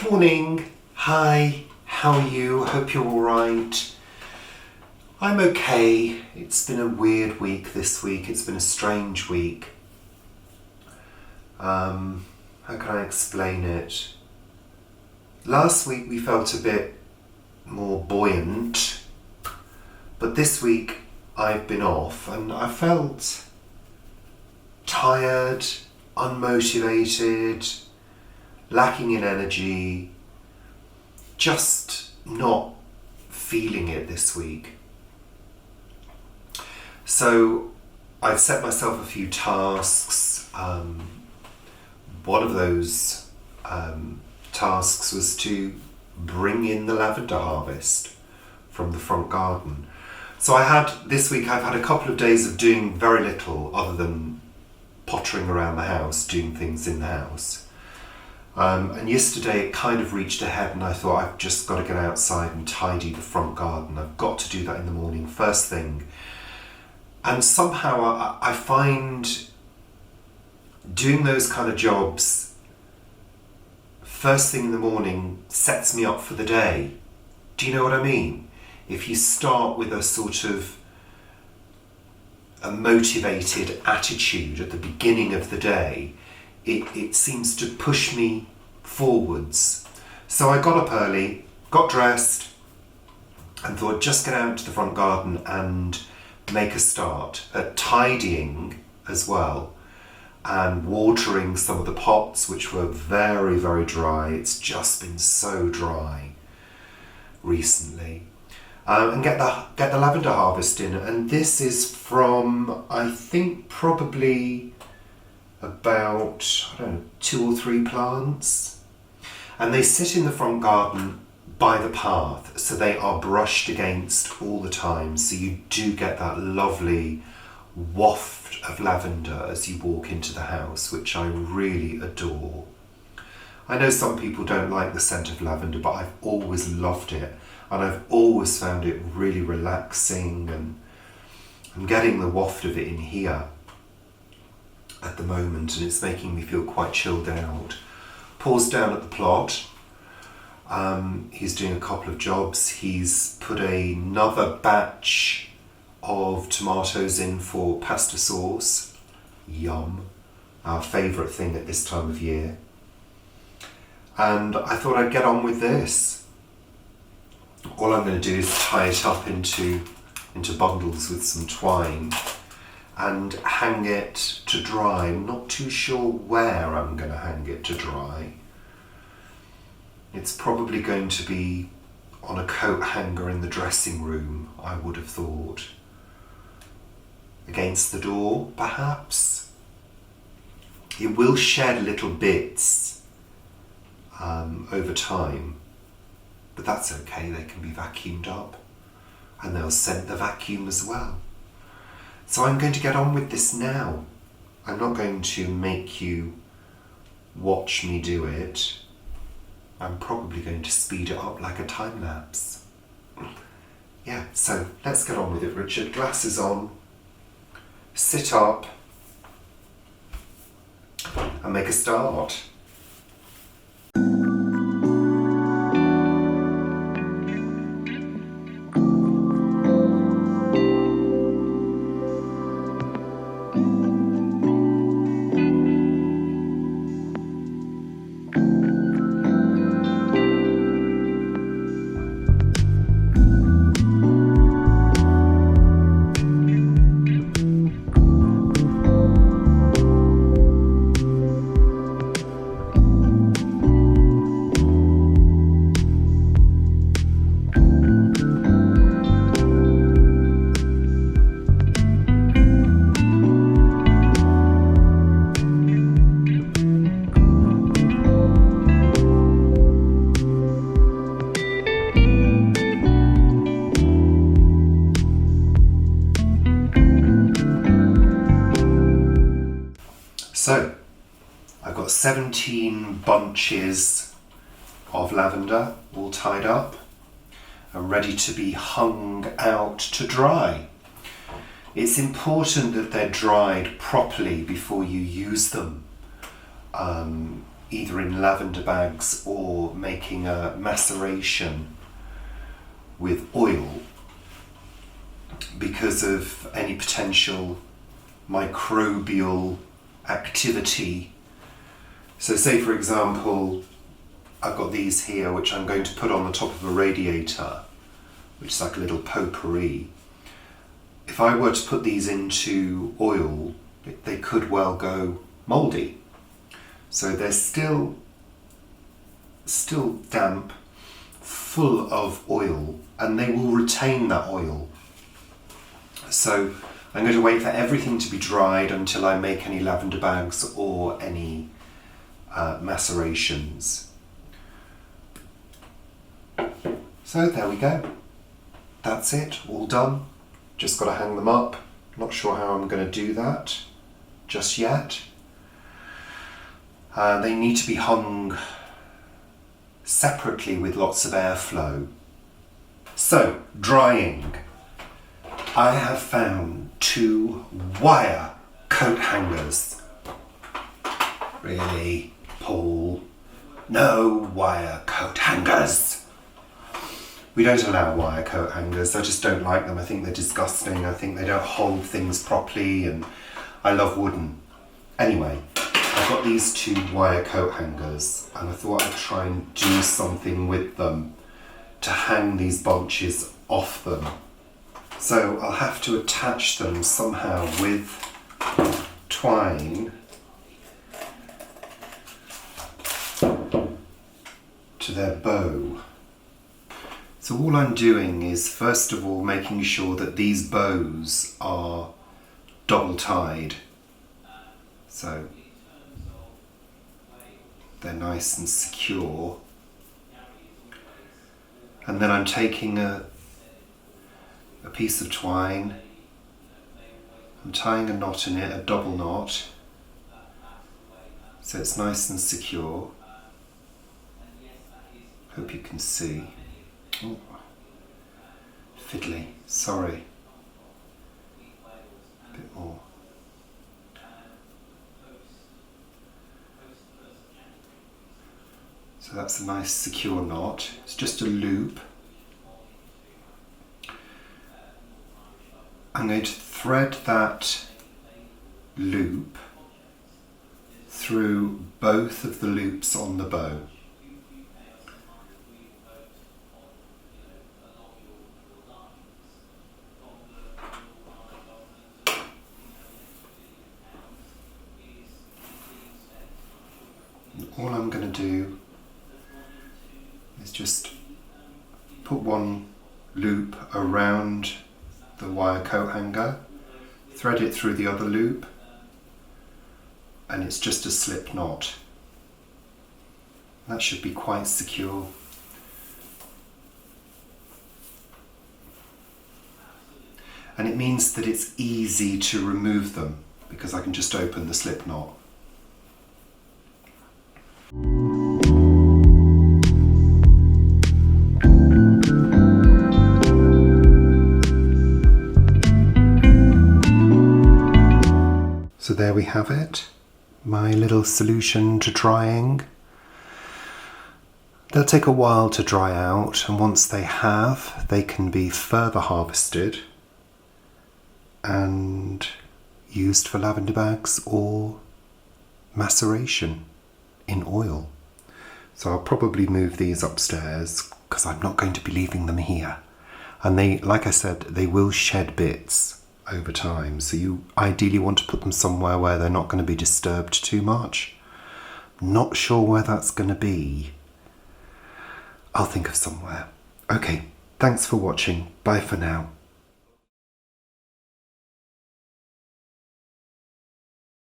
Morning. Hi. How are you? Hope you're all right. I'm okay. It's been a weird week this week. It's been a strange week. How can I explain it? Last week we felt a bit more buoyant, but this week I've been off and I felt tired, unmotivated, lacking in energy, just not feeling it this week. So I've set myself a few tasks. One of those tasks was to bring in the lavender harvest from the front garden. So this week I've had a couple of days of doing very little other than pottering around the house, doing things in the house. And yesterday it kind of reached a head and I thought I've just got to get outside and tidy the front garden. I've got to do that in the morning, first thing. And somehow I find doing those kind of jobs first thing in the morning sets me up for the day. Do you know what I mean? If you start with a sort of a motivated attitude at the beginning of the day, it seems to push me forwards. So I got up early, got dressed, and thought just get out to the front garden and make a start at tidying as well and watering some of the pots which were very, very dry. It's just been so dry recently. And get the lavender harvest in. And this is from, I think, probably about, 2 or 3 plants. And they sit in the front garden by the path, so they are brushed against all the time, so you do get that lovely waft of lavender as you walk into the house, which I really adore. I know some people don't like the scent of lavender, but I've always loved it, and I've always found it really relaxing, and I'm getting the waft of it in here at the moment, and it's making me feel quite chilled out. Paul's down at the plot. He's doing a couple of jobs. He's put another batch of tomatoes in for pasta sauce. Yum. Our favourite thing at this time of year. And I thought I'd get on with this. All I'm going to do is tie it up into bundles with some twine and hang it to dry. I'm not too sure where I'm going to hang it to dry. It's probably going to be on a coat hanger in the dressing room, I would have thought. Against the door, perhaps. It will shed little bits over time, but that's okay, they can be vacuumed up and they'll scent the vacuum as well. So I'm going to get on with this now. I'm not going to make you watch me do it. I'm probably going to speed it up like a time lapse. Yeah, so let's get on with it, Richard. Glasses on, sit up, and make a start. So, I've got 17 bunches of lavender all tied up and ready to be hung out to dry. It's important that they're dried properly before you use them. either in lavender bags or making a maceration with oil because of any potential microbial activity. So say for example, I've got these here which I'm going to put on the top of a radiator, which is like a little potpourri. If I were to put these into oil, they could well go mouldy. So they're still damp, full of oil, and they will retain that oil. So I'm going to wait for everything to be dried until I make any lavender bags or any macerations. So there we go. That's it, all done. Just got to hang them up. Not sure how I'm going to do that just yet. They need to be hung separately with lots of airflow. So, drying. I have found 2 wire coat hangers. Really, Paul? No wire coat hangers. We don't allow wire coat hangers. I just don't like them. I think they're disgusting. I think they don't hold things properly, and I love wooden. Anyway, I've got these 2 wire coat hangers and I thought I'd try and do something with them to hang these bunches off them. So I'll have to attach them somehow with twine to their bow. So all I'm doing is first of all making sure that these bows are double tied. So they're nice and secure. And then I'm taking a piece of twine, I'm tying a knot in it, a double knot, so it's nice and secure. Hope you can see. Oh, fiddly, sorry. A bit more. So that's a nice secure knot. It's just a loop. I'm going to thread that loop through both of the loops on the bow. And all I'm going to do is just put one loop around the wire coat hanger, thread it through the other loop, and it's just a slip knot. That should be quite secure. And it means that it's easy to remove them because I can just open the slip knot. So there we have it, my little solution to drying. They'll take a while to dry out, and once they have, they can be further harvested and used for lavender bags or maceration in oil. So I'll probably move these upstairs because I'm not going to be leaving them here. And they, like I said, they will shed bits over time, so you ideally want to put them somewhere where they're not going to be disturbed too much. Not sure where that's going to be. I'll think of somewhere. Okay, thanks for watching. Bye for now.